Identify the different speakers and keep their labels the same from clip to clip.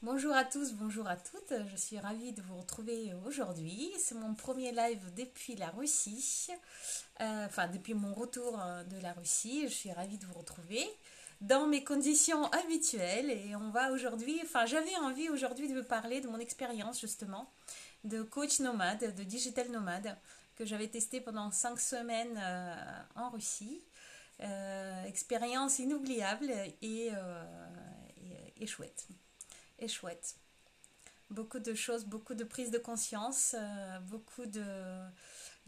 Speaker 1: Bonjour à tous, bonjour à toutes. Je suis ravie de vous retrouver aujourd'hui. C'est mon premier live depuis la Russie, enfin depuis mon retour de la Russie. Je suis ravie de vous retrouver dans mes conditions habituelles et on va aujourd'hui, enfin j'avais envie aujourd'hui de vous parler de mon expérience justement de coach nomade, de digital nomade que j'avais testé pendant 5 semaines en Russie. Expérience inoubliable et chouette. Et chouette. Beaucoup de choses, beaucoup de prise de conscience, beaucoup de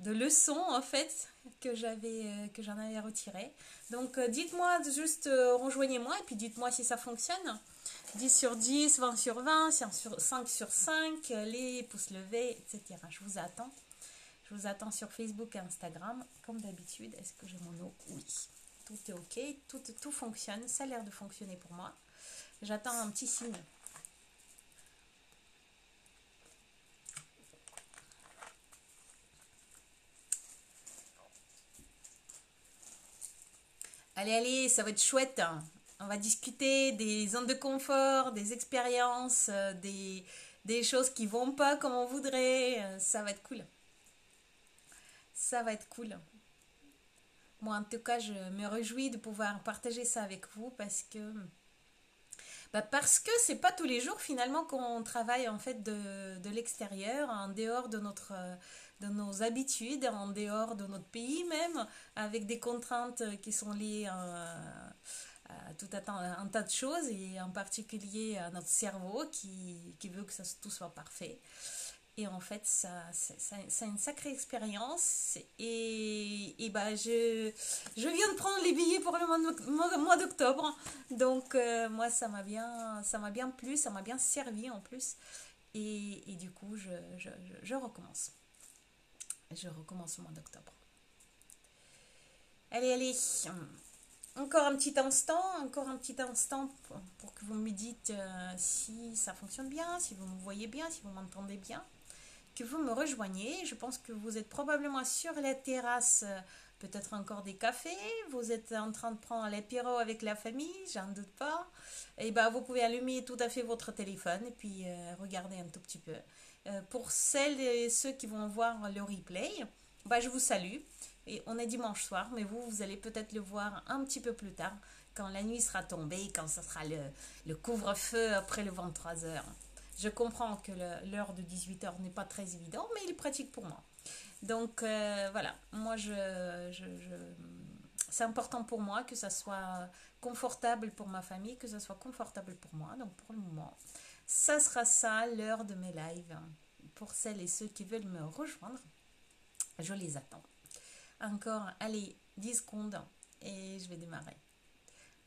Speaker 1: leçons en fait que j'en avais retirées. Donc dites-moi juste rejoignez-moi et puis dites-moi si ça fonctionne. 10 sur 10, 20 sur 20, 5 sur 5, les pouces levés, etc. Je vous attends. Je vous attends sur Facebook et Instagram, comme d'habitude. Est-ce que j'ai mon eau? Oui. Tout est ok, tout fonctionne, ça a l'air de fonctionner pour moi. J'attends un petit signe. Allez, allez, ça va être chouette, hein. On va discuter des zones de confort, des expériences, des choses qui vont pas comme on voudrait. Ça va être cool. Ça va être cool. Moi, en tout cas, je me réjouis de pouvoir partager ça avec vous parce que c'est pas tous les jours finalement qu'on travaille en fait de l'extérieur, en dehors de de nos habitudes, en dehors de notre pays même, avec des contraintes qui sont liées à un tas de choses et en particulier à notre cerveau qui veut que tout soit parfait. Et en fait, c'est une sacrée expérience. Et bah, je viens de prendre les billets pour le mois d'octobre. Donc, moi, ça m'a bien plu, ça m'a bien servi en plus. Et du coup, je recommence. Je recommence au mois d'octobre. Allez, allez. Encore un petit instant pour que vous me dites si ça fonctionne bien, si vous me voyez bien, si vous m'entendez bien, que vous me rejoignez. Je pense que vous êtes probablement sur la terrasse, peut-être encore des cafés, vous êtes en train de prendre l'apéro avec la famille, j'en doute pas. Et ben vous pouvez allumer tout à fait votre téléphone et puis regarder un tout petit peu. Pour celles et ceux qui vont voir le replay, bah, je vous salue. Et on est dimanche soir, mais vous allez peut-être le voir un petit peu plus tard, quand la nuit sera tombée, quand ce sera le couvre-feu après le 23 heures. Je comprends que l'heure de 18 heures n'est pas très évidente, mais il est pratique pour moi. Donc voilà, moi c'est important pour moi que ça soit confortable pour ma famille, que ça soit confortable pour moi. Donc pour le moment, ça sera ça l'heure de mes lives. Pour celles et ceux qui veulent me rejoindre, je les attends. Encore, allez, 10 secondes et je vais démarrer.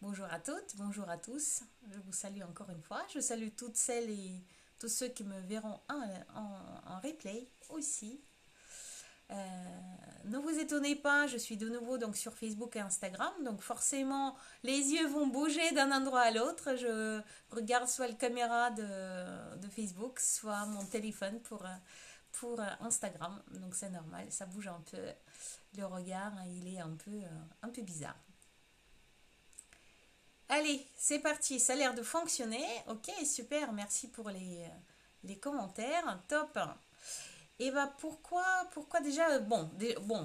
Speaker 1: Bonjour à toutes, bonjour à tous. Je vous salue encore une fois. Je salue toutes celles et tous ceux qui me verront en replay aussi. Ne vous étonnez pas, je suis de nouveau donc sur Facebook et Instagram, donc forcément les yeux vont bouger d'un endroit à l'autre. Je regarde soit la caméra de Facebook, soit mon téléphone pour Instagram, donc c'est normal, ça bouge un peu. Le regard, il est un peu bizarre. Allez, c'est parti, ça a l'air de fonctionner. Ok, super, merci pour les commentaires, top. Et bah pourquoi déjà, bon,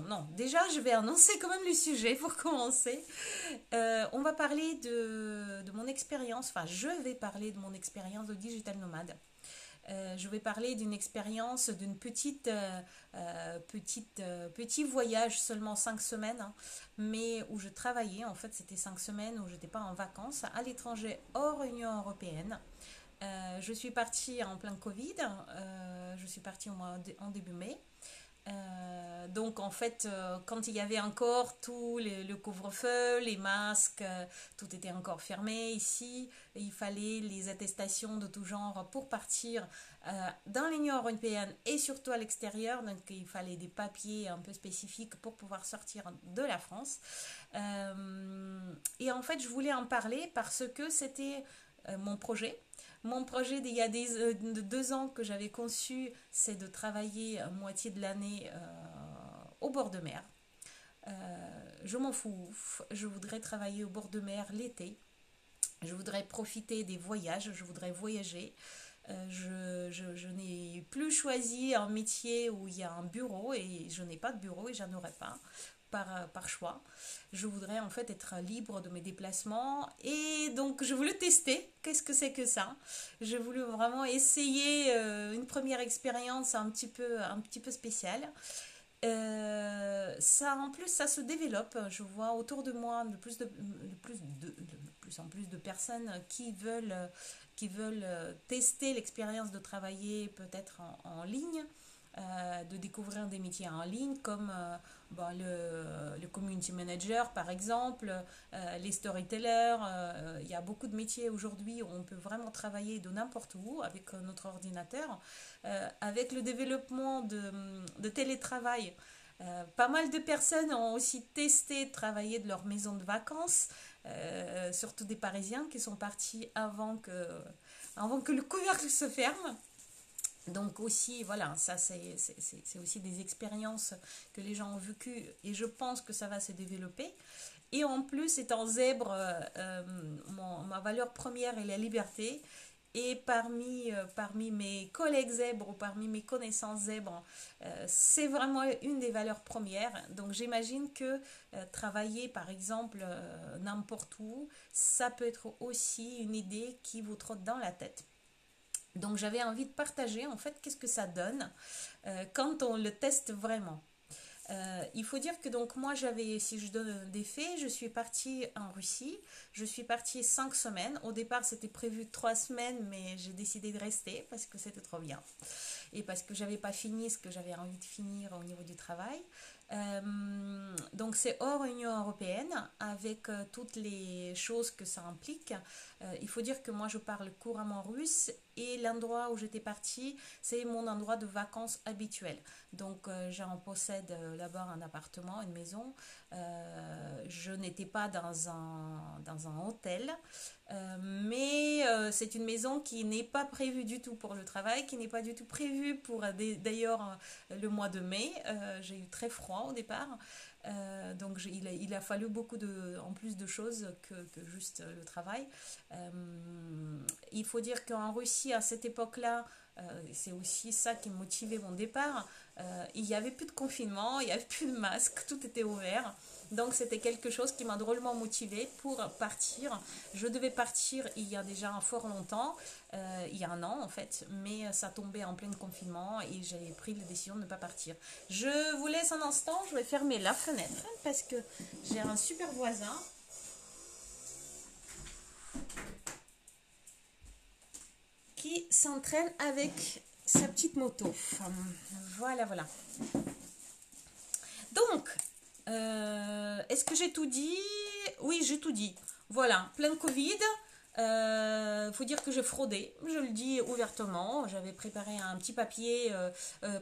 Speaker 1: non, déjà je vais annoncer quand même le sujet pour commencer. On va parler de mon expérience, enfin je vais parler de mon expérience de digital nomade. Je vais parler d'une expérience, d'une petit voyage, seulement 5 semaines, hein, mais où je travaillais. En fait, c'était 5 semaines où je n'étais pas en vacances à l'étranger hors Union européenne. Je suis partie en plein Covid, je suis partie en début mai. Donc en fait, quand il y avait encore tout le couvre-feu, les masques, tout était encore fermé ici. Il fallait les attestations de tout genre pour partir dans l'Union européenne et surtout à l'extérieur. Donc il fallait des papiers un peu spécifiques pour pouvoir sortir de la France. Et en fait, je voulais en parler parce que c'était mon projet. Mon projet d'il y a de 2 ans que j'avais conçu, c'est de travailler moitié de l'année au bord de mer. Je m'en fous, je voudrais travailler au bord de mer l'été. Je voudrais profiter des voyages, je voudrais voyager. Je n'ai plus choisi un métier où il y a un bureau et je n'ai pas de bureau et j'en aurai pas par choix. Je voudrais en fait être libre de mes déplacements et donc je voulais tester qu'est-ce que c'est que ça. Je voulais vraiment essayer une première expérience un petit peu spéciale. Ça en plus ça se développe. Je vois autour de moi de plus en plus de personnes qui veulent tester l'expérience de travailler peut-être en ligne, de découvrir des métiers en ligne comme bon, le community manager par exemple, les storytellers. Il y a beaucoup de métiers aujourd'hui où on peut vraiment travailler de n'importe où avec notre ordinateur. Avec le développement de télétravail, pas mal de personnes ont aussi testé de travailler de leur maison de vacances, surtout des Parisiens qui sont partis avant que le couvercle se ferme. Donc aussi, voilà, ça c'est aussi des expériences que les gens ont vécues et je pense que ça va se développer. Et en plus, étant zèbre, ma valeur première est la liberté. Et parmi mes collègues zèbres ou parmi mes connaissances zèbres, c'est vraiment une des valeurs premières. Donc j'imagine que travailler par exemple n'importe où, ça peut être aussi une idée qui vous trotte dans la tête. Donc j'avais envie de partager en fait qu'est-ce que ça donne quand on le teste vraiment. Il faut dire que donc moi j'avais, si je donne des faits, je suis partie en Russie, je suis partie 5 semaines. Au départ c'était prévu 3 semaines, mais j'ai décidé de rester parce que c'était trop bien et parce que j'avais pas fini ce que j'avais envie de finir au niveau du travail. Donc c'est hors Union européenne avec toutes les choses que ça implique. Il faut dire que moi je parle couramment russe et l'endroit où j'étais partie c'est mon endroit de vacances habituel. Donc j'en possède là-bas un appartement, une maison. Je n'étais pas dans un hôtel, mais c'est une maison qui n'est pas prévue du tout pour le travail, qui n'est pas du tout prévue pour d'ailleurs le mois de mai. J'ai eu très froid au départ. Donc il a fallu beaucoup en plus de choses que juste le travail. Il faut dire qu'en Russie, à cette époque-là, c'est aussi ça qui motivait mon départ. Il n'y avait plus de confinement, il n'y avait plus de masque, tout était ouvert. Donc c'était quelque chose qui m'a drôlement motivée pour partir. Je devais partir il y a déjà un fort longtemps, il y a un an en fait, mais ça tombait en plein confinement et j'ai pris la décision de ne pas partir. Je vous laisse un instant, je vais fermer la fenêtre parce que j'ai un super voisin qui s'entraîne avec sa petite moto. Voilà, voilà. Donc, est-ce que j'ai tout dit? Oui, j'ai tout dit. Voilà, plein de Covid. Faut dire que j'ai fraudé, je le dis ouvertement. J'avais préparé un petit papier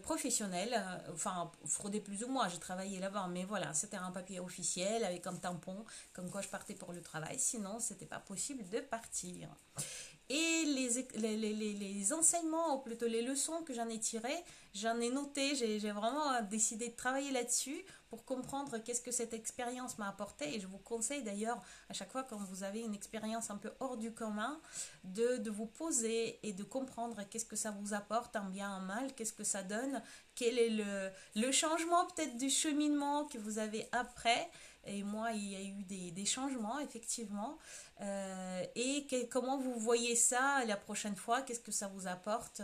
Speaker 1: professionnel, enfin fraudé plus ou moins. J'ai travaillé là-bas, mais voilà, c'était un papier officiel avec un tampon, comme quoi je partais pour le travail. Sinon, c'était pas possible de partir. Et les enseignements, ou plutôt les leçons que j'en ai tirées, j'en ai noté, j'ai vraiment décidé de travailler là-dessus pour comprendre qu'est-ce que cette expérience m'a apporté. Et je vous conseille d'ailleurs, à chaque fois quand vous avez une expérience un peu hors du commun, de vous poser et de comprendre qu'est-ce que ça vous apporte, en bien, en mal, qu'est-ce que ça donne, quel est le changement peut-être du cheminement que vous avez après. Et moi, il y a eu des changements, effectivement. Comment vous voyez ça la prochaine fois? Qu'est-ce que ça vous apporte?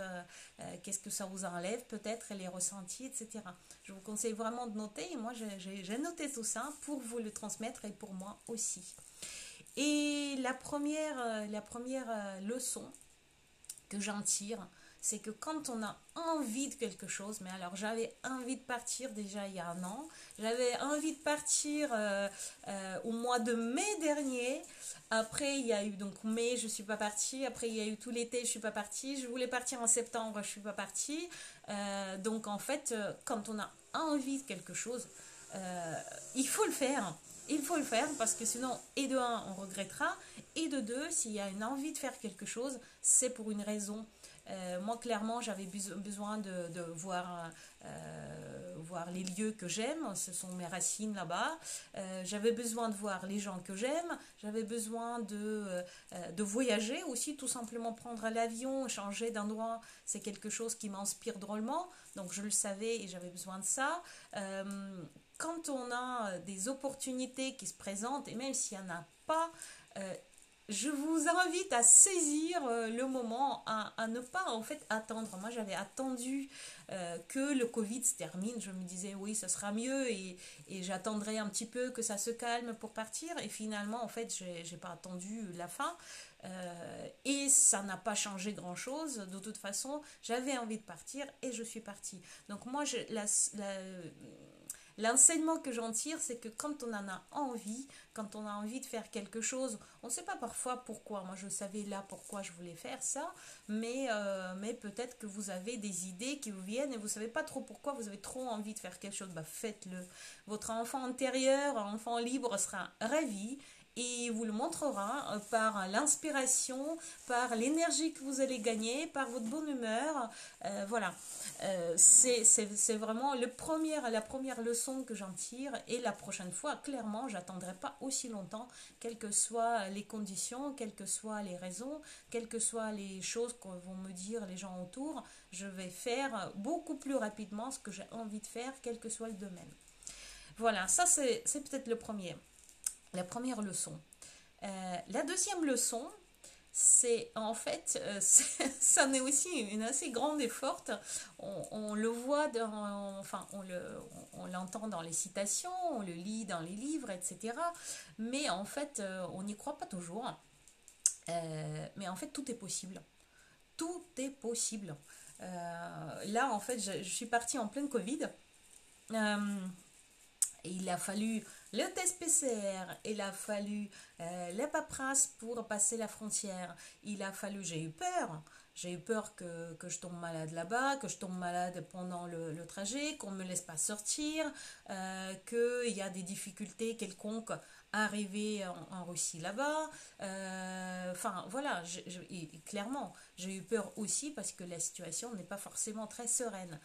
Speaker 1: Qu'est-ce que ça vous enlève peut-être? Les ressentis, etc. Je vous conseille vraiment de noter. Et moi, j'ai noté tout ça pour vous le transmettre et pour moi aussi. Et la première leçon que j'en tire, c'est que quand on a envie de quelque chose, mais alors j'avais envie de partir déjà il y a un an, j'avais envie de partir au mois de mai dernier, après il y a eu donc mai, je suis pas partie, après il y a eu tout l'été, je suis pas partie, je voulais partir en septembre, je suis pas partie. Donc en fait, quand on a envie de quelque chose, il faut le faire. Il faut le faire parce que sinon, et de un, on regrettera, et de deux, s'il y a une envie de faire quelque chose, c'est pour une raison. Moi, clairement, j'avais besoin de voir, voir les lieux que j'aime, ce sont mes racines là-bas. J'avais besoin de voir les gens que j'aime, j'avais besoin de voyager aussi, tout simplement prendre l'avion, changer d'endroit, c'est quelque chose qui m'inspire drôlement, donc je le savais et j'avais besoin de ça. Quand on a des opportunités qui se présentent, et même s'il n'y en a pas, euh, je vous invite à saisir le moment, à ne pas en fait attendre. Moi j'avais attendu que le Covid se termine, je me disais oui ça sera mieux et j'attendrai un petit peu que ça se calme pour partir et finalement en fait j'ai pas attendu la fin et ça n'a pas changé grand chose. De toute façon j'avais envie de partir et je suis partie. Donc moi l'enseignement que j'en tire, c'est que quand on en a envie, quand on a envie de faire quelque chose, on ne sait pas parfois pourquoi. Moi, je savais là pourquoi je voulais faire ça, mais peut-être que vous avez des idées qui vous viennent et vous ne savez pas trop pourquoi, vous avez trop envie de faire quelque chose, bah faites-le. Votre enfant intérieur, enfant libre, sera ravi et vous le montrera par l'inspiration, par l'énergie que vous allez gagner, par votre bonne humeur. Voilà. C'est vraiment la première leçon que j'en tire et la prochaine fois, clairement, j'attendrai pas aussi longtemps, quelles que soient les conditions, quelles que soient les raisons, quelles que soient les choses que vont me dire les gens autour, je vais faire beaucoup plus rapidement ce que j'ai envie de faire, quel que soit le domaine. Voilà, ça c'est peut-être la première leçon. La deuxième leçon, c'est en fait, ça en est aussi une assez grande et forte. On le voit enfin, on l'entend dans les citations, on le lit dans les livres, etc. Mais en fait, on n'y croit pas toujours. Mais en fait, tout est possible. Tout est possible. Là, en fait, je suis partie en pleine Covid. Euh, et il a fallu le test PCR, il a fallu la paperasse pour passer la frontière, il a fallu, j'ai eu peur. J'ai eu peur que je tombe malade là-bas, que je tombe malade pendant le trajet, qu'on ne me laisse pas sortir, qu'il y a des difficultés quelconques à arriver en Russie là-bas. Enfin, voilà, et clairement, j'ai eu peur aussi parce que la situation n'est pas forcément très sereine.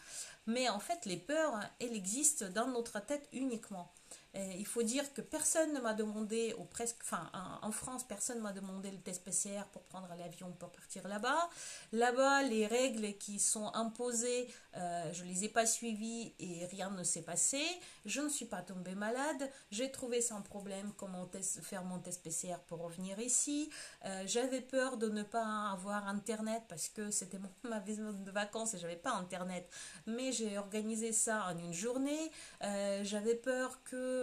Speaker 1: Mais en fait, les peurs, elles existent dans notre tête uniquement. Il faut dire que personne ne m'a demandé, ou presque, enfin en France, personne ne m'a demandé le test PCR pour prendre l'avion pour partir là-bas. Là-bas, les règles qui sont imposées, je ne les ai pas suivies et rien ne s'est passé. Je ne suis pas tombée malade. J'ai trouvé sans problème comment faire mon test PCR pour revenir ici. J'avais peur de ne pas avoir Internet parce que c'était ma maison de vacances et j'avais pas Internet. Mais j'ai organisé ça en une journée. J'avais peur que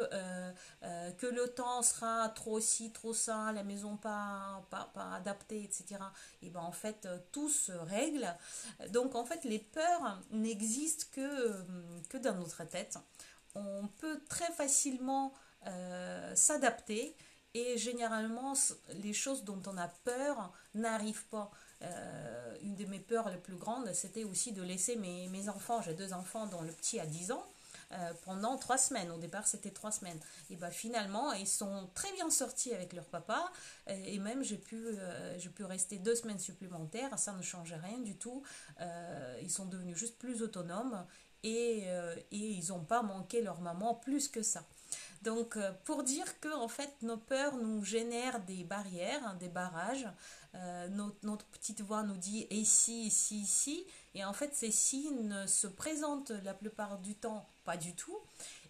Speaker 1: le temps sera trop ci, trop ça, la maison pas adaptée, etc. Et ben en fait, tout se règle. Donc en fait, les peurs n'existent que dans notre tête. On peut très facilement s'adapter et généralement, les choses dont on a peur n'arrivent pas. Une de mes peurs les plus grandes, c'était aussi de laisser mes enfants, j'ai deux enfants dont le petit a 10 ans, pendant 3 semaines. Au départ, c'était 3 semaines. Et ben finalement, ils sont très bien sortis avec leur papa. Et même, j'ai pu rester 2 semaines supplémentaires. Ça ne changeait rien du tout. Ils sont devenus juste plus autonomes. Et ils n'ont pas manqué leur maman plus que ça. Donc, pour dire que en fait, nos peurs nous génèrent des barrières, hein, des barrages. Notre petite voix nous dit ici, ici, ici. Et en fait, ces signes ne se présentent la plupart du temps pas du tout.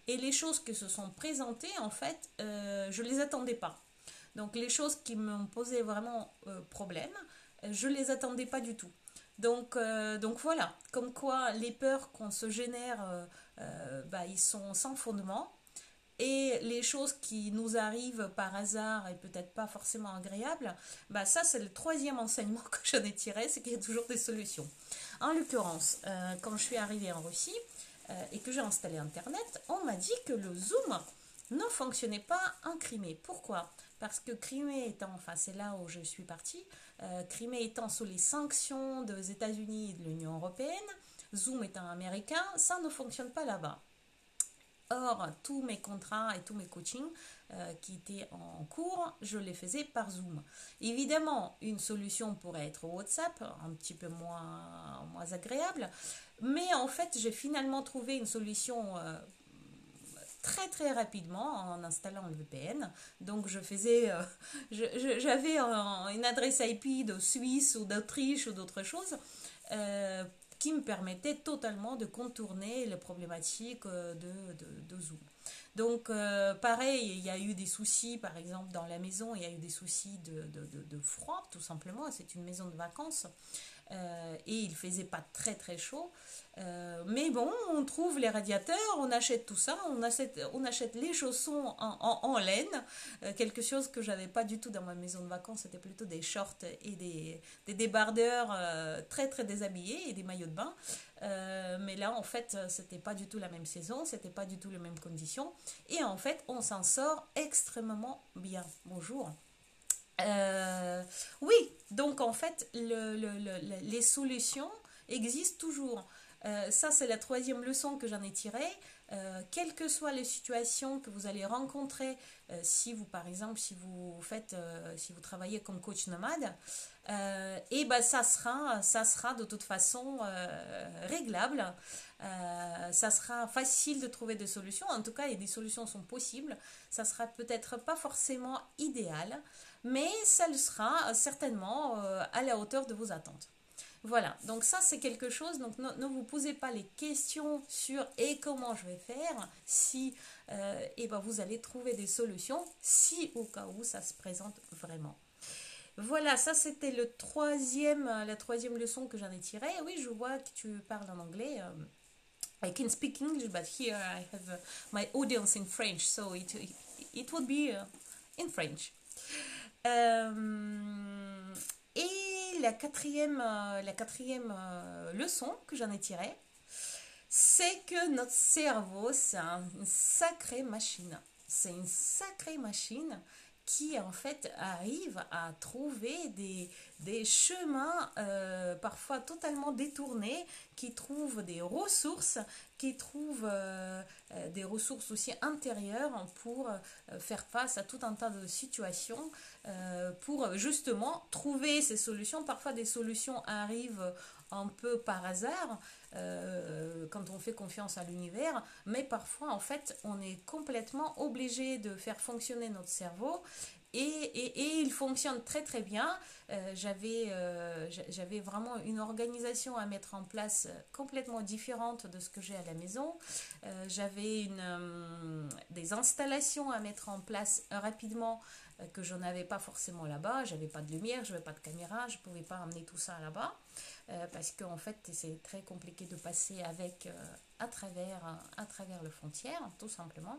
Speaker 1: Et les choses qui se sont présentées, en fait, je ne les attendais pas. Donc, les choses qui m'ont posé vraiment problème, je ne les attendais pas du tout. Donc voilà, comme quoi les peurs qu'on se génère, bah, ils sont sans fondement. Et les choses qui nous arrivent par hasard et peut-être pas forcément agréables, bah ça c'est le troisième enseignement que j'en ai tiré, c'est qu'il y a toujours des solutions. En l'occurrence, quand je suis arrivée en Russie et que j'ai installé Internet, on m'a dit que le Zoom ne fonctionnait pas en Crimée. Pourquoi? Parce que Crimée étant, enfin c'est là où je suis partie, Crimée étant sous les sanctions des États-Unis et de l'Union européenne, Zoom étant américain, ça ne fonctionne pas là-bas. Or, tous mes contrats et tous mes coachings qui étaient en cours, je les faisais par Zoom. Évidemment, une solution pourrait être WhatsApp, un petit peu moins agréable, mais en fait, j'ai finalement trouvé une solution très très rapidement en installant le VPN. Donc je faisais, j'avais une adresse IP de Suisse ou d'Autriche ou d'autres choses qui me permettait totalement de contourner les problématiques de Zoom. Donc pareil, il y a eu des soucis, par exemple dans la maison, il y a eu des soucis de froid, tout simplement. C'est une maison de vacances et il faisait pas très très chaud. Mais bon, on trouve les radiateurs, on achète tout ça, on achète les chaussons en laine, quelque chose que j'avais pas du tout dans ma maison de vacances, c'était plutôt des shorts et des débardeurs très très déshabillés et des maillots de bain. Mais là, en fait, c'était pas du tout la même saison, c'était pas du tout les mêmes conditions, et en fait, on s'en sort extrêmement bien. Bonjour. Euh, oui, donc en fait, les solutions existent toujours. Ça, c'est la troisième leçon que j'en ai tirée. Quelles que soient les situations que vous allez rencontrer, si vous, par exemple, si vous travaillez comme coach nomade, et ben ça sera de toute façon réglable. Ça sera facile de trouver des solutions. En tout cas, et des solutions sont possibles. Ça sera peut-être pas forcément idéal, mais ça le sera certainement à la hauteur de vos attentes. Voilà, donc ça c'est quelque chose, donc ne vous posez pas les questions sur et comment je vais faire si et ben vous allez trouver des solutions si au cas où ça se présente vraiment. Voilà, ça c'était la troisième leçon que j'en ai tirée. Oui, je vois que tu parles en anglais. I can speak English, but here I have my audience in French, so it would be in French. Et la quatrième leçon que j'en ai tirée, c'est que notre cerveau, c'est une sacrée machine. C'est une sacrée machine qui en fait arrive à trouver des chemins parfois totalement détournés, qui trouvent des ressources, qui trouvent des ressources aussi intérieures pour faire face à tout un tas de situations, pour justement trouver ces solutions. Parfois des solutions arrivent un peu par hasard, quand on fait confiance à l'univers, mais parfois en fait on est complètement obligé de faire fonctionner notre cerveau et il fonctionne très très bien. J'avais vraiment une organisation à mettre en place complètement différente de ce que j'ai à la maison. J'avais des installations à mettre en place rapidement que je n'avais pas forcément là-bas. J'avais pas de lumière, je n'avais pas de caméra, je ne pouvais pas amener tout ça là-bas parce qu'en fait c'est très compliqué de passer avec à travers les frontières, tout simplement.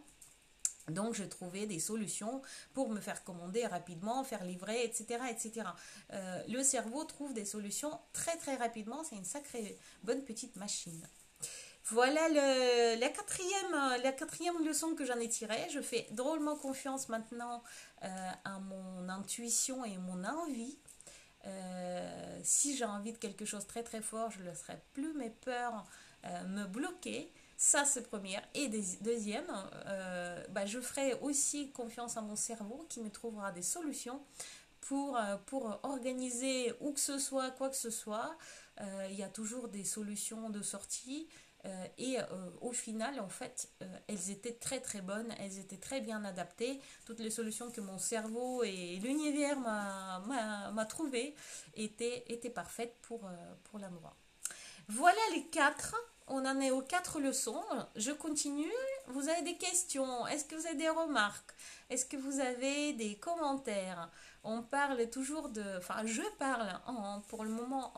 Speaker 1: Donc, je trouvais des solutions pour me faire commander rapidement, faire livrer, etc. etc. Le cerveau trouve des solutions très très rapidement. C'est une sacrée bonne petite machine. Voilà la quatrième leçon que j'en ai tirée. Je fais drôlement confiance maintenant à mon intuition et mon envie. Si j'ai envie de quelque chose très très fort, je ne laisserai plus mes peurs me bloquer. Ça, c'est première. Et deuxième, je ferai aussi confiance à mon cerveau qui me trouvera des solutions pour organiser où que ce soit, quoi que ce soit. Il y a toujours des solutions de sortie. Au final, en fait, elles étaient très très bonnes, elles étaient très bien adaptées. Toutes les solutions que mon cerveau et l'univers m'a trouvées étaient parfaites pour l'endroit. Voilà les quatre. On en est aux quatre leçons. Je continue. Vous avez des questions? Est-ce que vous avez des remarques? Est-ce que vous avez des commentaires? On parle toujours de... Enfin, je parle pour le moment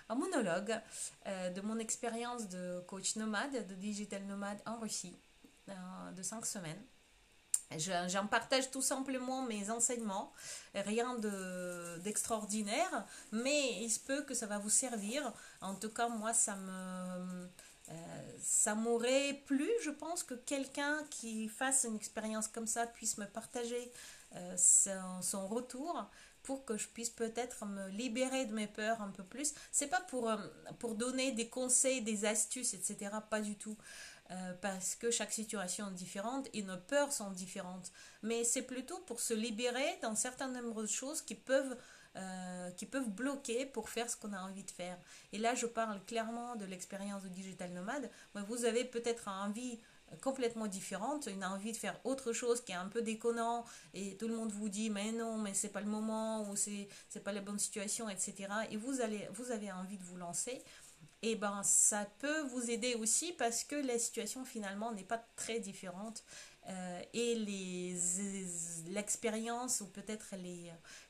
Speaker 1: en monologue de mon expérience de coach nomade, de digital nomade en Russie, de 5 semaines. J'en partage tout simplement mes enseignements, rien d'extraordinaire, mais il se peut que ça va vous servir. En tout cas, moi, ça m'aurait plu, je pense, que quelqu'un qui fasse une expérience comme ça puisse me partager son retour pour que je puisse peut-être me libérer de mes peurs un peu plus. C'est pas pour donner des conseils, des astuces, etc. Pas du tout. parce que chaque situation est différente et nos peurs sont différentes. Mais c'est plutôt pour se libérer d'un certain nombre de choses qui peuvent bloquer pour faire ce qu'on a envie de faire. Et là, je parle clairement de l'expérience de digital nomade. Vous avez peut-être envie complètement différente, une envie de faire autre chose qui est un peu déconnant et tout le monde vous dit mais non, mais c'est pas le moment ou c'est pas la bonne situation, etc. Et vous avez envie de vous lancer, et ben ça peut vous aider aussi parce que la situation finalement n'est pas très différente, et l'expérience ou peut-être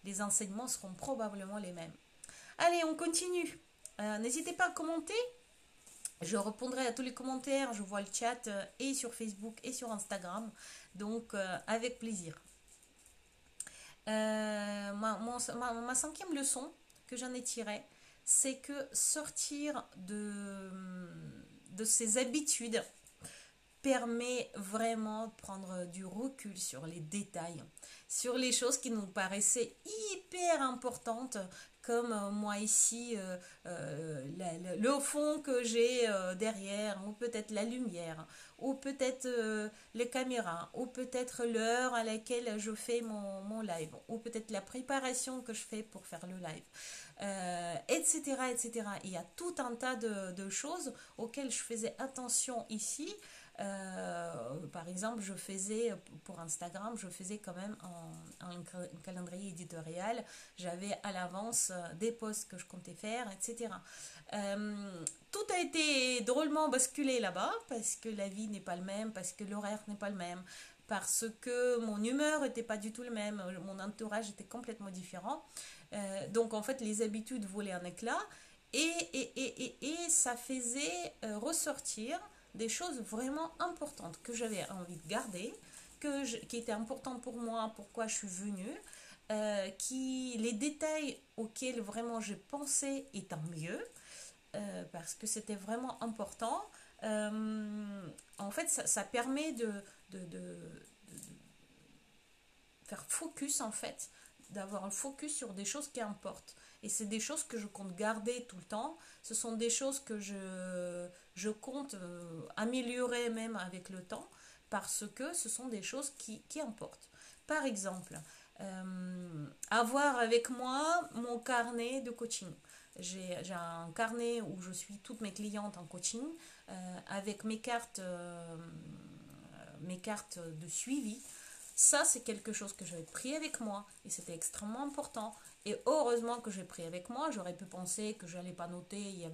Speaker 1: les enseignements seront probablement les mêmes. Allez, on continue. N'hésitez pas à commenter. Je répondrai à tous les commentaires, je vois le chat et sur Facebook et sur Instagram, donc avec plaisir. Ma cinquième leçon que j'en ai tirée, c'est que sortir de ses habitudes permet vraiment de prendre du recul sur les détails, sur les choses qui nous paraissaient hyper importantes, comme moi ici, le fond que j'ai derrière, ou peut-être la lumière, ou peut-être les caméras, ou peut-être l'heure à laquelle je fais mon live, ou peut-être la préparation que je fais pour faire le live, etc., etc. Il y a tout un tas de choses auxquelles je faisais attention ici. Par exemple, je faisais pour Instagram, je faisais quand même un calendrier éditorial. J'avais à l'avance des posts que je comptais faire, etc. Tout a été drôlement basculé là-bas parce que la vie n'est pas le même, parce que l'horaire n'est pas le même, parce que mon humeur n'était pas du tout le même, mon entourage était complètement différent. Donc en fait, les habitudes volaient en éclats et ça faisait ressortir des choses vraiment importantes que j'avais envie de garder, qui étaient importantes pour moi, pourquoi je suis venue, les détails auxquels vraiment j'ai pensé et tant mieux, parce que c'était vraiment important. En fait, ça permet de faire focus en fait, d'avoir un focus sur des choses qui importent. Et c'est des choses que je compte garder tout le temps. Ce sont des choses que je compte améliorer même avec le temps parce que ce sont des choses qui importent. Par exemple, avoir avec moi mon carnet de coaching. J'ai un carnet où je suis toutes mes clientes en coaching avec mes cartes de suivi. Ça, c'est quelque chose que j'avais pris avec moi et c'était extrêmement important. Et heureusement que j'ai pris avec moi. J'aurais pu penser que je n'allais pas noter. Il y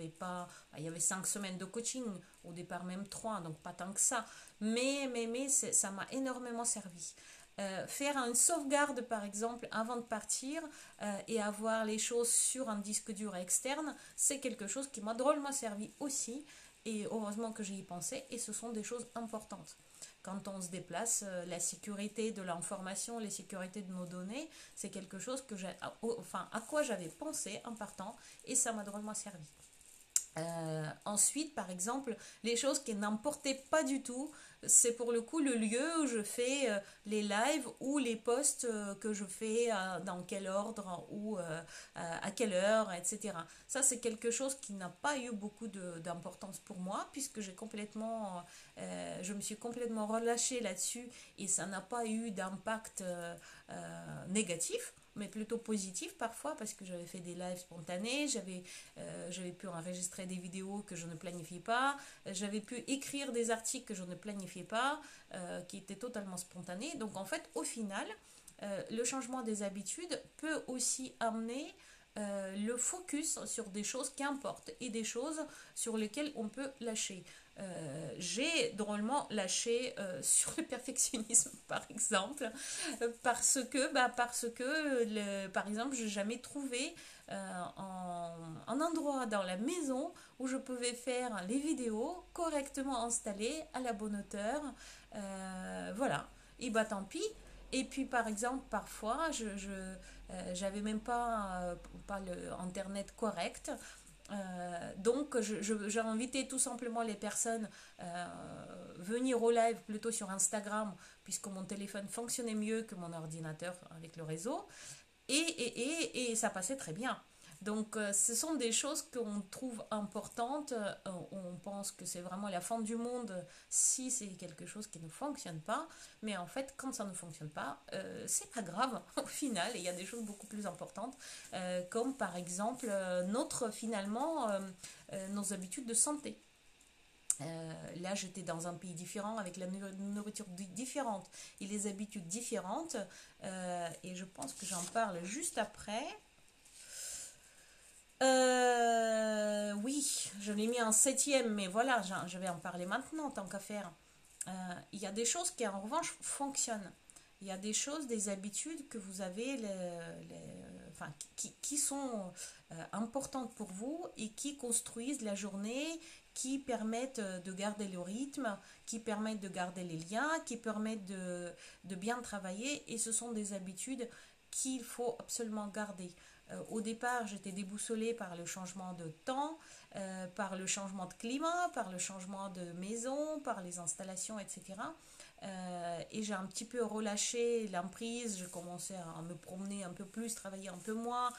Speaker 1: avait 5 semaines de coaching, au départ même 3, donc pas tant que ça. Mais ça m'a énormément servi. Faire une sauvegarde par exemple avant de partir et avoir les choses sur un disque dur externe, c'est quelque chose qui m'a drôlement servi aussi. Et heureusement que j'y ai pensé et ce sont des choses importantes. Quand on se déplace, la sécurité de l'information, la sécurité de nos données, c'est quelque chose à quoi j'avais pensé en partant et ça m'a drôlement servi. Ensuite, par exemple, les choses qui n'importaient pas du tout, c'est pour le coup le lieu où je fais les lives ou les posts que je fais dans quel ordre ou à quelle heure, etc. Ça, c'est quelque chose qui n'a pas eu beaucoup d'importance pour moi puisque je me suis complètement relâchée là-dessus et ça n'a pas eu d'impact négatif, mais plutôt positif parfois parce que j'avais fait des lives spontanés, j'avais pu enregistrer des vidéos que je ne planifiais pas, j'avais pu écrire des articles que je ne planifiais pas, qui étaient totalement spontanés. Donc en fait, au final, le changement des habitudes peut aussi amener le focus sur des choses qui importent et des choses sur lesquelles on peut lâcher. J'ai drôlement lâché sur le perfectionnisme par exemple parce que par exemple je n'ai jamais trouvé un endroit dans la maison où je pouvais faire les vidéos correctement installées à la bonne hauteur. Voilà, et bah tant pis. Et puis par exemple parfois j'avais même pas le internet correct. Donc j'ai invité tout simplement les personnes venir au live plutôt sur Instagram puisque mon téléphone fonctionnait mieux que mon ordinateur avec le réseau et ça passait très bien. Donc, ce sont des choses qu'on trouve importantes. On pense que c'est vraiment la fin du monde si c'est quelque chose qui ne fonctionne pas. Mais en fait, quand ça ne fonctionne pas, c'est pas grave au final. Il y a des choses beaucoup plus importantes, comme par exemple finalement, nos habitudes de santé. Là, j'étais dans un pays différent avec la nourriture différente et les habitudes différentes. Et je pense que j'en parle juste après. Oui, je l'ai mis en septième, mais voilà, je vais en parler maintenant, tant qu'à faire. Il y a des choses qui, en revanche, fonctionnent. Il y a des choses, des habitudes que vous avez, enfin, qui sont importantes pour vous et qui construisent la journée, qui permettent de garder le rythme, qui permettent de garder les liens, qui permettent de bien travailler. Et ce sont des habitudes qu'il faut absolument garder. Au départ, j'étais déboussolée par le changement de temps, par le changement de climat, par le changement de maison, par les installations, etc. Et j'ai un petit peu relâché l'emprise, je commençais à me promener un peu plus, travailler un peu moins.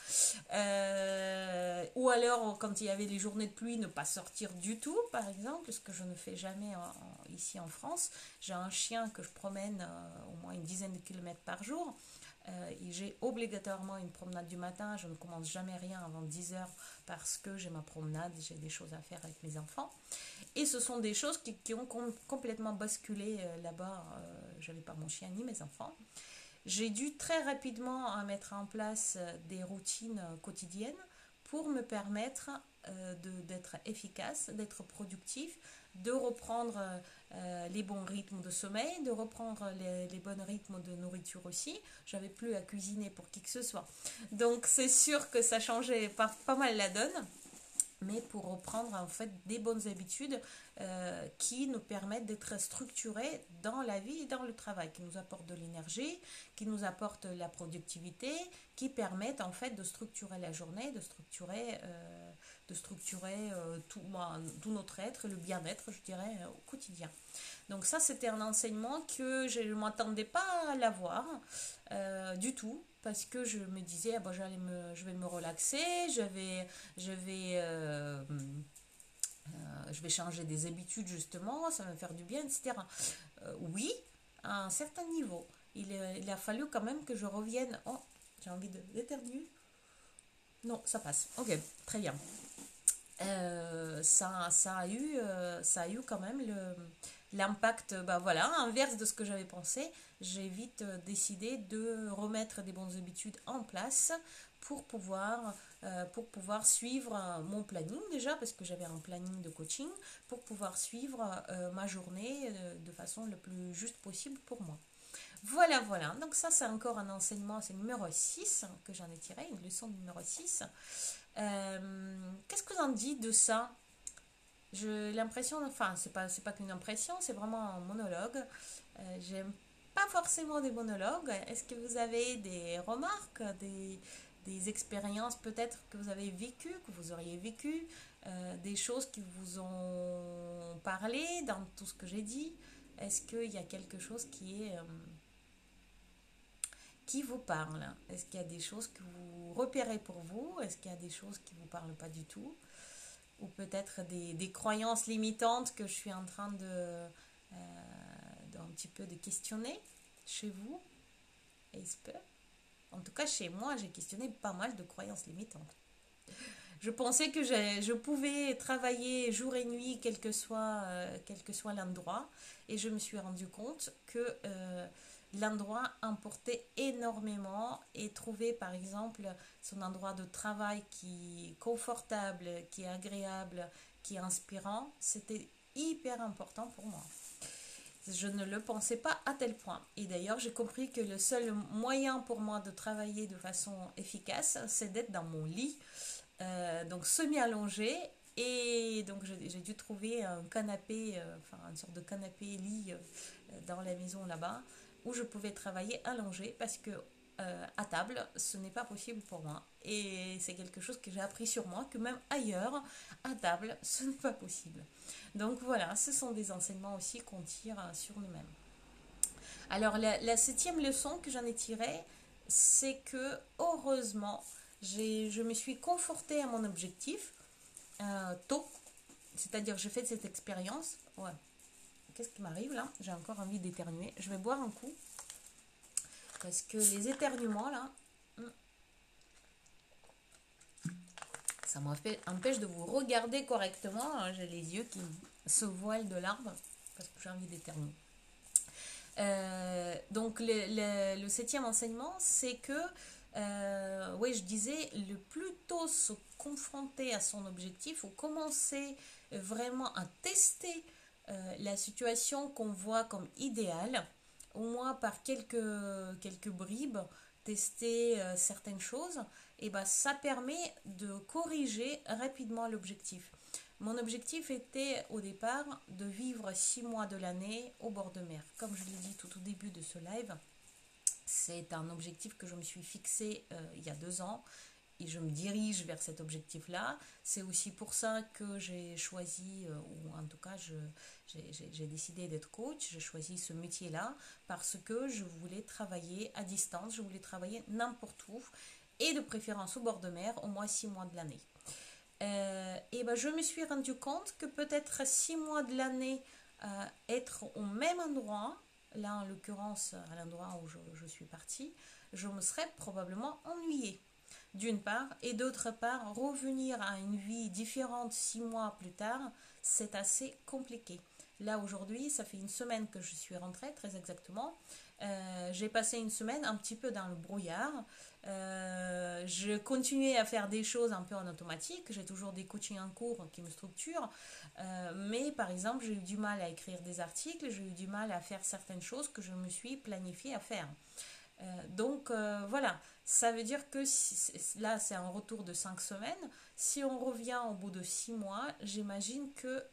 Speaker 1: Ou alors, quand il y avait les journées de pluie, ne pas sortir du tout, par exemple, ce que je ne fais jamais ici en France. J'ai un chien que je promène au moins une dizaine de kilomètres par jour. Et j'ai obligatoirement une promenade du matin. Je ne commence jamais rien avant 10 heures parce que j'ai ma promenade, j'ai des choses à faire avec mes enfants. Et ce sont des choses qui ont complètement basculé là-bas. Je n'avais pas mon chien ni mes enfants. J'ai dû très rapidement mettre en place des routines quotidiennes pour me permettre d'être efficace, d'être productif, de reprendre les bons rythmes de sommeil, de reprendre les bons rythmes de nourriture aussi. J'avais plus à cuisiner pour qui que ce soit. Donc c'est sûr que ça changeait pas mal la donne, mais pour reprendre en fait des bonnes habitudes qui nous permettent d'être structurés dans la vie et dans le travail, qui nous apportent de l'énergie, qui nous apportent la productivité, qui permettent en fait de structurer la journée, de structurer tout notre être, le bien-être, je dirais, au quotidien. Donc ça, c'était un enseignement que je ne m'attendais pas à l'avoir du tout, parce que je me disais, ah bon, je vais me relaxer, je vais changer des habitudes justement, ça va me faire du bien, etc. Oui, à un certain niveau. Il a fallu quand même que je revienne. Oh, j'ai envie d'éternuer. Non, ça passe. Ok, très bien. Ça a eu quand même l'impact, bah voilà, inverse de ce que j'avais pensé. J'ai vite décidé de remettre des bonnes habitudes en place pour pouvoir suivre mon planning déjà, parce que j'avais un planning de coaching, pour pouvoir suivre ma journée de façon le plus juste possible pour moi. Voilà, voilà. Donc ça, c'est encore un enseignement, c'est numéro 6 que j'en ai tiré, une leçon numéro 6. Qu'est-ce que vous en dites de ça? J'ai l'impression, enfin, c'est pas qu'une impression, c'est vraiment un monologue. J'aime pas forcément des monologues. Est-ce que vous avez des remarques, des expériences peut-être que vous avez vécues, que vous auriez vécues, des choses qui vous ont parlé dans tout ce que j'ai dit? Est-ce qu'il y a quelque chose qui vous parle? Est-ce qu'il y a des choses que vous repérez pour vous? Est-ce qu'il y a des choses qui ne vous parlent pas du tout? Ou peut-être des croyances limitantes que je suis en train d'un petit peu de questionner chez vous? Est-ce que, en tout cas chez moi, j'ai questionné pas mal de croyances limitantes. Je pensais que je pouvais travailler jour et nuit, quel que soit l'endroit, et je me suis rendu compte que l'endroit importait énormément, et trouver par exemple son endroit de travail qui est confortable, qui est agréable, qui est inspirant, c'était hyper important pour moi. Je ne le pensais pas à tel point. Et d'ailleurs, j'ai compris que le seul moyen pour moi de travailler de façon efficace, c'est d'être dans mon lit, donc semi-allongé. Et donc j'ai dû trouver un canapé, enfin une sorte de canapé-lit dans la maison là-bas, où je pouvais travailler allongé, parce que à table, ce n'est pas possible pour moi. Et c'est quelque chose que j'ai appris sur moi, que même ailleurs, à table, ce n'est pas possible. Donc voilà, ce sont des enseignements aussi qu'on tire sur nous-mêmes. Alors la septième leçon que j'en ai tirée, c'est que heureusement, Je me suis confortée à mon objectif tôt, c'est-à-dire j'ai fait cette expérience. Ouais. Qu'est-ce qui m'arrive là? J'ai encore envie d'éternuer. Je vais boire un coup parce que les éternuements là, ça m'empêche de vous regarder correctement. J'ai les yeux qui se voilent de larmes parce que j'ai envie d'éternuer. Donc le septième enseignement, c'est que, oui, je disais, le plus tôt se confronter à son objectif ou commencer vraiment à tester la situation qu'on voit comme idéale, au moins par quelques bribes, tester certaines choses, et ben, ça permet de corriger rapidement l'objectif. Mon objectif était au départ de vivre 6 mois de l'année au bord de mer. Comme je l'ai dit tout au début de ce live, c'est un objectif que je me suis fixé il y a 2 ans et je me dirige vers cet objectif-là. C'est aussi pour ça que j'ai choisi, ou en tout cas j'ai décidé d'être coach, j'ai choisi ce métier-là parce que je voulais travailler à distance, je voulais travailler n'importe où et de préférence au bord de mer au moins 6 mois de l'année. Et ben, je me suis rendu compte que peut-être 6 mois de l'année, être au même endroit, là en l'occurrence à l'endroit où je suis partie, je me serais probablement ennuyée, d'une part, et d'autre part, revenir à une vie différente 6 mois plus tard, c'est assez compliqué. Là aujourd'hui, ça fait une semaine que je suis rentrée, très exactement. J'ai passé une semaine un petit peu dans le brouillard. Je continuais à faire des choses un peu en automatique. J'ai toujours des coachings en cours qui me structurent. Mais par exemple, j'ai eu du mal à écrire des articles, j'ai eu du mal à faire certaines choses que je me suis planifiée à faire. Voilà, ça veut dire que là c'est un retour de 5 semaines. Si on revient au bout de 6 mois, j'imagine que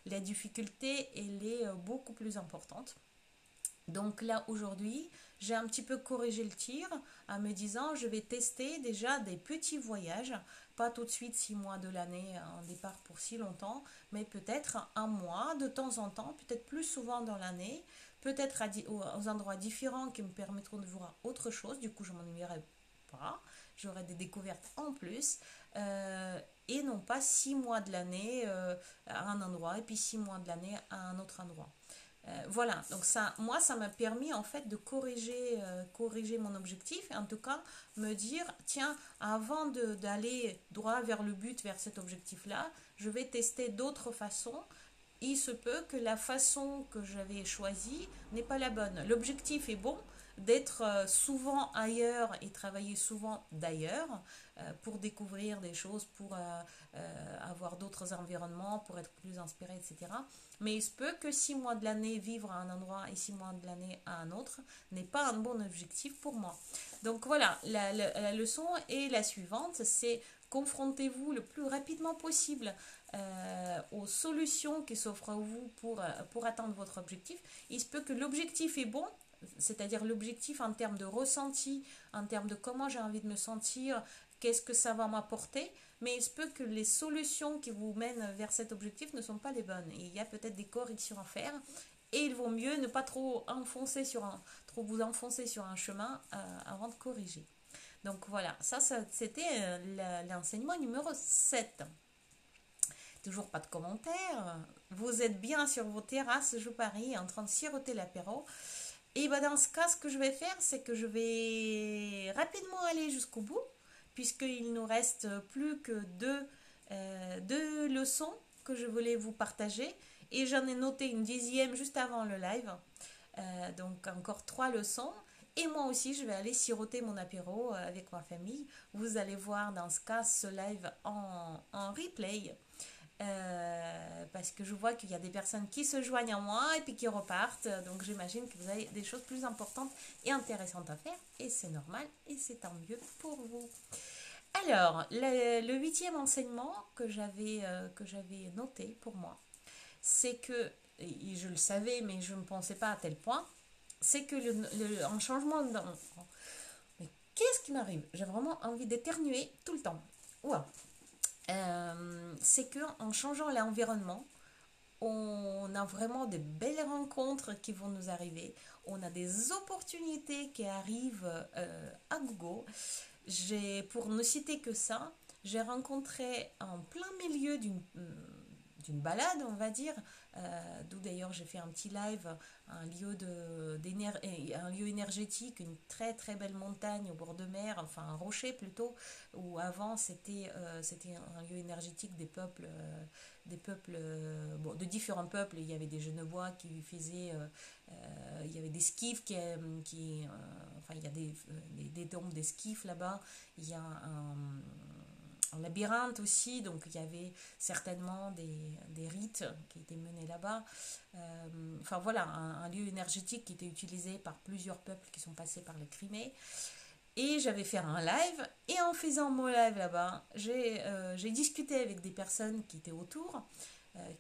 Speaker 1: la difficulté elle est beaucoup plus importante. Donc là, aujourd'hui, j'ai un petit peu corrigé le tir en me disant, je vais tester déjà des petits voyages, pas tout de suite 6 mois de l'année, un départ pour si longtemps, mais peut-être un mois de temps en temps, peut-être plus souvent dans l'année, peut-être aux endroits différents qui me permettront de voir autre chose, du coup je m'ennuierai pas, j'aurai des découvertes en plus, et non pas 6 mois de l'année à un endroit et puis 6 mois de l'année à un autre endroit. Voilà, donc ça, moi, ça m'a permis en fait de corriger mon objectif et en tout cas me dire, tiens, avant d'aller droit vers le but, vers cet objectif-là, je vais tester d'autres façons. Il se peut que la façon que j'avais choisie n'est pas la bonne. L'objectif est bon, d'être souvent ailleurs et travailler souvent d'ailleurs pour découvrir des choses, pour avoir d'autres environnements, pour être plus inspiré, etc. Mais il se peut que 6 mois de l'année vivre à un endroit et 6 mois de l'année à un autre n'est pas un bon objectif pour moi. Donc voilà, la leçon est la suivante, c'est confrontez-vous le plus rapidement possible aux solutions qui s'offrent à vous pour atteindre votre objectif. Il se peut que l'objectif est bon, c'est-à-dire l'objectif en termes de ressenti, en termes de comment j'ai envie de me sentir, qu'est-ce que ça va m'apporter, mais il se peut que les solutions qui vous mènent vers cet objectif ne sont pas les bonnes. Et il y a peut-être des corrections à faire, et il vaut mieux ne pas trop vous enfoncer sur un chemin avant de corriger. Donc voilà, ça c'était l'enseignement numéro 7. Toujours pas de commentaires. Vous êtes bien sur vos terrasses, je parie, en train de siroter l'apéro. Et bah dans ce cas, ce que je vais faire, c'est que je vais rapidement aller jusqu'au bout, puisqu'il nous reste plus que deux leçons que je voulais vous partager. Et j'en ai noté une 10e juste avant le live. Donc encore 3 leçons. Et moi aussi, je vais aller siroter mon apéro avec ma famille. Vous allez voir dans ce cas ce live en replay. Parce que je vois qu'il y a des personnes qui se joignent à moi et puis qui repartent. Donc j'imagine que vous avez des choses plus importantes et intéressantes à faire. Et c'est normal et c'est tant mieux pour vous. Alors, le 8e enseignement que j'avais noté pour moi, c'est que, et je le savais mais je ne pensais pas à tel point, c'est que un changement mais qu'est-ce qui m'arrive? J'ai vraiment envie d'éternuer tout le temps. Wow. C'est qu'en changeant l'environnement, on a vraiment des belles rencontres qui vont nous arriver. On a des opportunités qui arrivent à gogo. Pour ne citer que ça, j'ai rencontré en plein milieu d'une balade, on va dire, d'où d'ailleurs j'ai fait un petit live, un lieu énergétique, une très très belle montagne au bord de mer, enfin un rocher plutôt, où avant c'était un lieu énergétique des peuples bon, de différents peuples. Il y avait des Genevois qui faisaient, il y avait des skifs enfin il y a des tombes des skifs là-bas, il y a un labyrinthe aussi, donc il y avait certainement des rites qui étaient menés là-bas. Enfin voilà, un lieu énergétique qui était utilisé par plusieurs peuples qui sont passés par les Crimée. Et j'avais fait un live, et en faisant mon live là-bas, j'ai discuté avec des personnes qui étaient autour,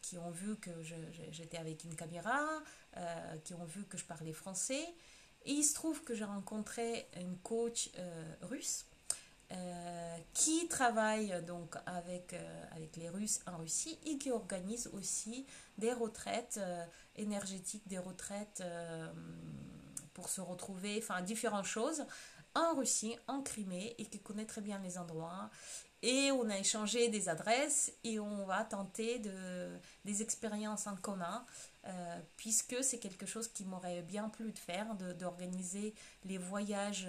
Speaker 1: qui ont vu que j'étais avec une caméra, qui ont vu que je parlais français. Et il se trouve que j'ai rencontré une coach russe qui travaille donc avec les Russes en Russie et qui organise aussi des retraites énergétiques, des retraites pour se retrouver, enfin différentes choses en Russie, en Crimée, et qui connaît très bien les endroits. Et on a échangé des adresses et on va tenter des expériences en commun, puisque c'est quelque chose qui m'aurait bien plu de faire, d'organiser les voyages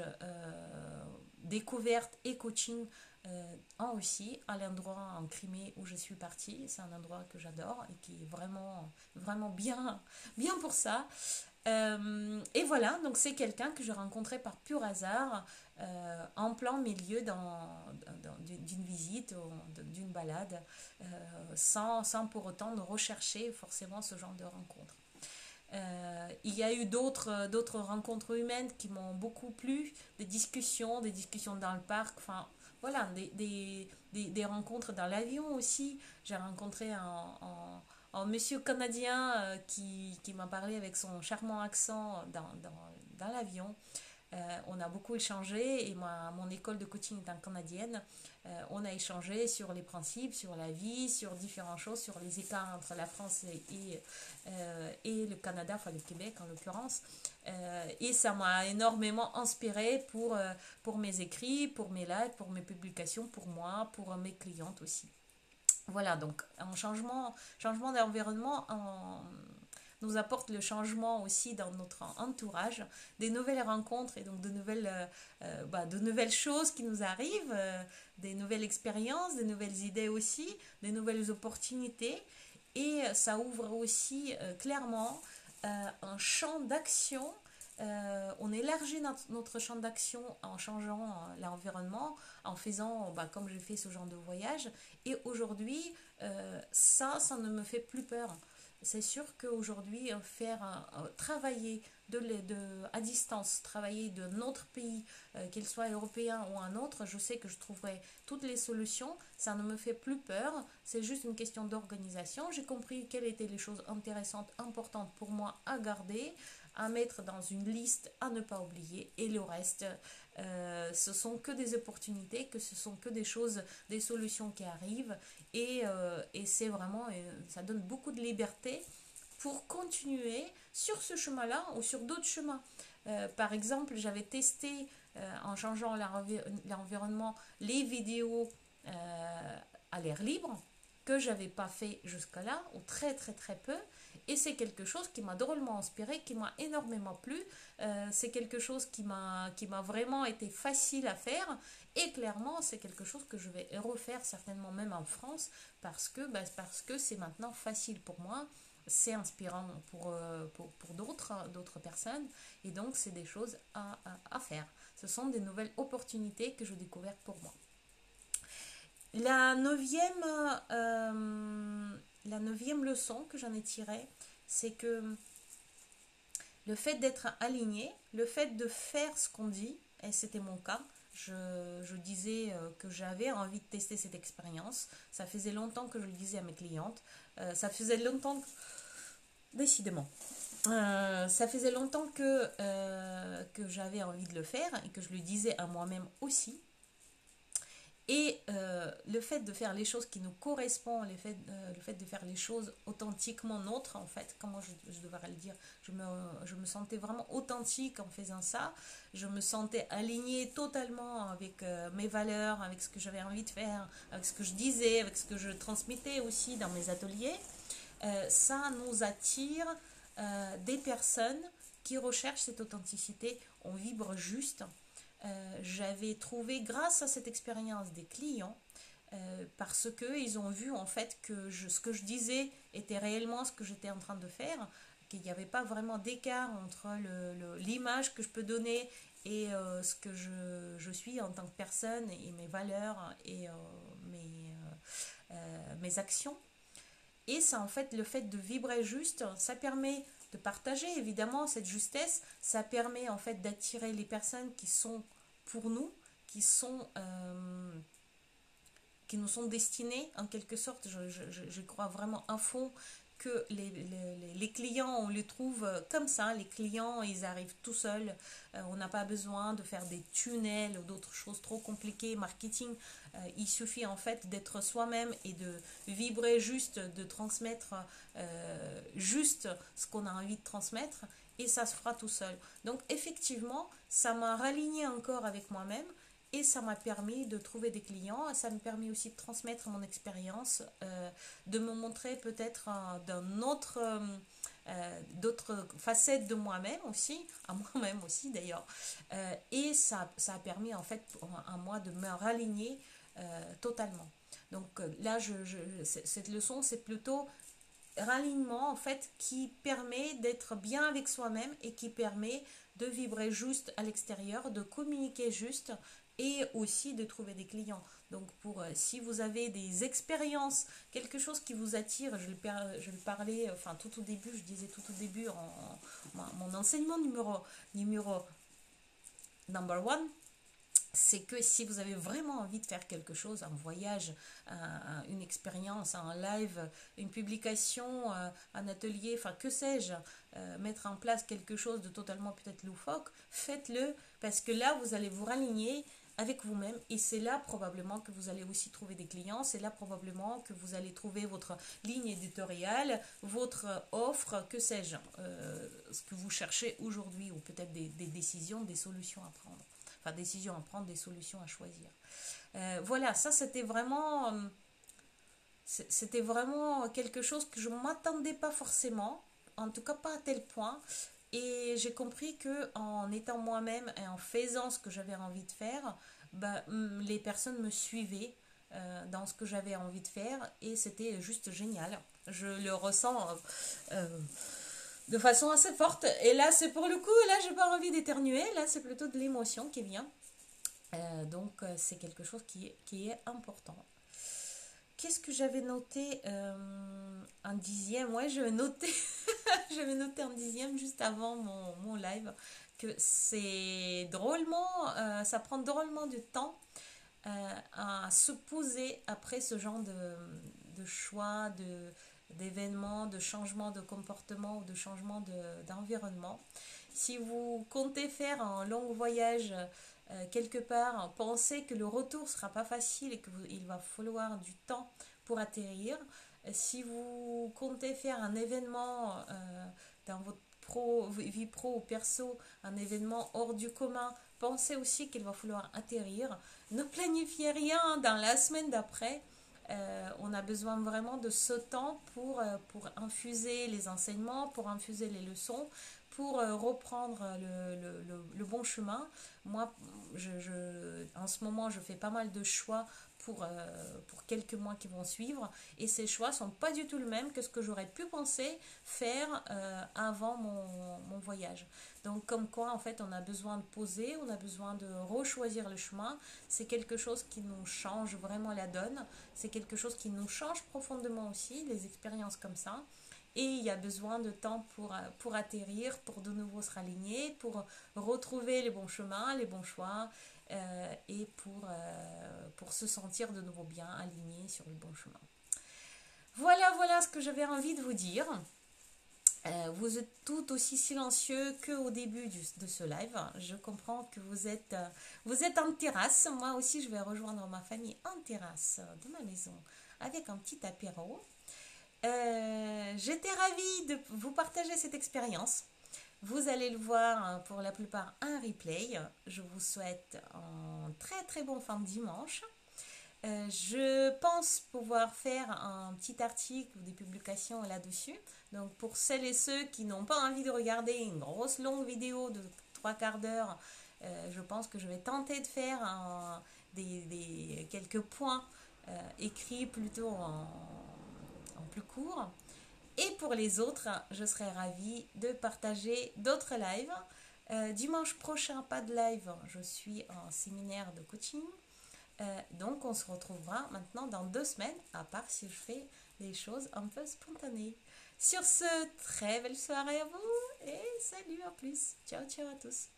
Speaker 1: découverte et coaching en Russie, à l'endroit en Crimée où je suis partie. C'est un endroit que j'adore et qui est vraiment, vraiment bien, bien pour ça. Et voilà, donc c'est quelqu'un que j'ai rencontré par pur hasard en plein milieu d'une visite, d'une balade, sans pour autant de rechercher forcément ce genre de rencontre. Il y a eu d'autres rencontres humaines qui m'ont beaucoup plu, des discussions dans le parc, enfin voilà, des rencontres dans l'avion aussi. J'ai rencontré un monsieur canadien qui m'a parlé avec son charmant accent dans l'avion. On a beaucoup échangé et mon école de coaching étant canadienne, on a échangé sur les principes, sur la vie, sur différentes choses, sur les écarts entre la France et le Canada, enfin le Québec en l'occurrence. Et ça m'a énormément inspiré pour mes écrits, pour mes lives, pour mes publications, pour moi, pour mes clientes aussi. Voilà, donc un changement d'environnement nous apporte le changement aussi dans notre entourage, des nouvelles rencontres et donc de nouvelles choses qui nous arrivent, des nouvelles expériences, des nouvelles idées aussi, des nouvelles opportunités. Et ça ouvre aussi clairement un champ d'action. On élargit notre champ d'action en changeant l'environnement, en faisant, comme j'ai fait ce genre de voyage. Et aujourd'hui, ça ne me fait plus peur. C'est sûr qu'aujourd'hui, travailler à distance, travailler de notre pays, qu'il soit européen ou un autre, je sais que je trouverai toutes les solutions. Ça ne me fait plus peur. C'est juste une question d'organisation. J'ai compris quelles étaient les choses intéressantes, importantes pour moi à garder, à mettre dans une liste, à ne pas oublier. Et le reste, ce sont que des opportunités, que ce sont que des choses, des solutions qui arrivent. Et c'est vraiment, ça donne beaucoup de liberté pour continuer sur ce chemin-là ou sur d'autres chemins. Par exemple, j'avais testé en changeant l'environnement les vidéos à l'air libre que j'avais pas fait jusqu'à là ou très très très peu, et c'est quelque chose qui m'a drôlement inspiré, qui m'a énormément plu. C'est quelque chose qui m'a vraiment été facile à faire, et clairement c'est quelque chose que je vais refaire certainement même en France parce que c'est maintenant facile pour moi, c'est inspirant pour d'autres personnes, et donc c'est des choses à faire. Ce sont des nouvelles opportunités que je découvre pour moi. La neuvième leçon que j'en ai tirée, c'est que le fait d'être aligné, le fait de faire ce qu'on dit, et c'était mon cas, je disais que j'avais envie de tester cette expérience. Ça faisait longtemps que je le disais à mes clientes. Ça faisait longtemps, décidément. Ça faisait longtemps que j'avais envie de le faire et que je le disais à moi-même aussi. Et le fait de faire les choses qui nous correspondent, le fait de faire les choses authentiquement nôtres, en fait, comment je devrais le dire, je me sentais vraiment authentique en faisant ça, je me sentais alignée totalement avec mes valeurs, avec ce que j'avais envie de faire, avec ce que je disais, avec ce que je transmettais aussi dans mes ateliers. Ça nous attire des personnes qui recherchent cette authenticité, on vibre juste. J'avais trouvé grâce à cette expérience des clients parce qu'ils ont vu en fait que ce que je disais était réellement ce que j'étais en train de faire, qu'il n'y avait pas vraiment d'écart entre l'image que je peux donner et ce que je suis en tant que personne et mes valeurs et mes actions. Et ça, en fait, le fait de vibrer juste, ça permet de partager évidemment cette justesse. Ça permet en fait d'attirer les personnes qui sont pour nous, qui sont qui nous sont destinées en quelque sorte. Je crois vraiment à fond que les clients, on les trouve comme ça. Les clients, ils arrivent tout seuls. On n'a pas besoin de faire des tunnels ou d'autres choses trop compliquées. Marketing, il suffit en fait d'être soi-même et de vibrer juste, de transmettre juste ce qu'on a envie de transmettre. Et ça se fera tout seul. Donc effectivement, ça m'a raligné encore avec moi-même. Et ça m'a permis de trouver des clients, ça m'a permis aussi de transmettre mon expérience, de me montrer peut-être d'autres facettes de moi-même aussi, à moi-même aussi d'ailleurs. Et ça a permis en fait à moi de me raligner totalement. Donc là, cette leçon, c'est plutôt ralignement en fait qui permet d'être bien avec soi-même et qui permet de vibrer juste à l'extérieur, de communiquer juste et aussi de trouver des clients. Donc si vous avez des expériences, quelque chose qui vous attire, je le parlais, enfin tout au début, je disais tout au début mon enseignement numéro number one, c'est que si vous avez vraiment envie de faire quelque chose, un voyage, une expérience, un live, une publication, un atelier, enfin que sais-je, mettre en place quelque chose de totalement peut-être loufoque, faites-le parce que là vous allez vous raligner avec vous-même et c'est là probablement que vous allez aussi trouver des clients, c'est là probablement que vous allez trouver votre ligne éditoriale, votre offre, que sais-je, ce que vous cherchez aujourd'hui ou peut-être des décisions, des solutions à prendre. Enfin, décision à prendre, des solutions à choisir. Voilà, ça c'était vraiment quelque chose que je ne m'attendais pas forcément, en tout cas pas à tel point. Et j'ai compris que en étant moi-même et en faisant ce que j'avais envie de faire, bah, les personnes me suivaient dans ce que j'avais envie de faire et c'était juste génial. Je le ressens de façon assez forte. Et là, c'est pour le coup, là, j'ai pas envie d'éternuer. Là, c'est plutôt de l'émotion qui vient. Donc, c'est quelque chose qui est important. Qu'est-ce que j'avais noté un dixième? Ouais, je vais noter, j'avais noté un dixième juste avant mon live que c'est drôlement, ça prend drôlement du temps à se poser après ce genre de choix, d'événements, de changement de comportement ou de changement d'environnement. Si vous comptez faire un long voyage quelque part, pensez que le retour ne sera pas facile et qu'il va falloir du temps pour atterrir. Si vous comptez faire un événement dans votre vie pro ou perso, un événement hors du commun, pensez aussi qu'il va falloir atterrir. Ne planifiez rien dans la semaine d'après. On a besoin vraiment de ce temps pour infuser les enseignements, pour infuser les leçons, pour reprendre le bon chemin. Moi, en ce moment, je fais pas mal de choix pour quelques mois qui vont suivre et ces choix sont pas du tout le même que ce que j'aurais pu penser faire avant mon voyage. Donc comme quoi en fait on a besoin de poser, on a besoin de rechoisir le chemin, c'est quelque chose qui nous change vraiment la donne, c'est quelque chose qui nous change profondément aussi, les expériences comme ça. Et il y a besoin de temps pour atterrir, pour de nouveau se raligner, pour retrouver les bons chemins, les bons choix et pour se sentir de nouveau bien aligné sur le bon chemin. Voilà ce que j'avais envie de vous dire. Vous êtes tout aussi silencieux qu'au début de ce live. Je comprends que vous êtes en terrasse. Moi aussi, je vais rejoindre ma famille en terrasse de ma maison avec un petit apéro. J'étais ravie de vous partager cette expérience. Vous allez le voir pour la plupart un replay. Je vous souhaite un très très bon fin de dimanche. Je pense pouvoir faire un petit article ou des publications là-dessus. Donc pour celles et ceux qui n'ont pas envie de regarder une grosse longue vidéo de 3/4 d'heure, je pense que je vais tenter de faire quelques points écrits plutôt en plus court. Et pour les autres, je serais ravie de partager d'autres lives. Dimanche prochain, pas de live, je suis en séminaire de coaching. Donc on se retrouvera maintenant dans 2 semaines, à part si je fais des choses un peu spontanées. Sur ce, très belle soirée à vous et salut, à plus. Ciao ciao à tous.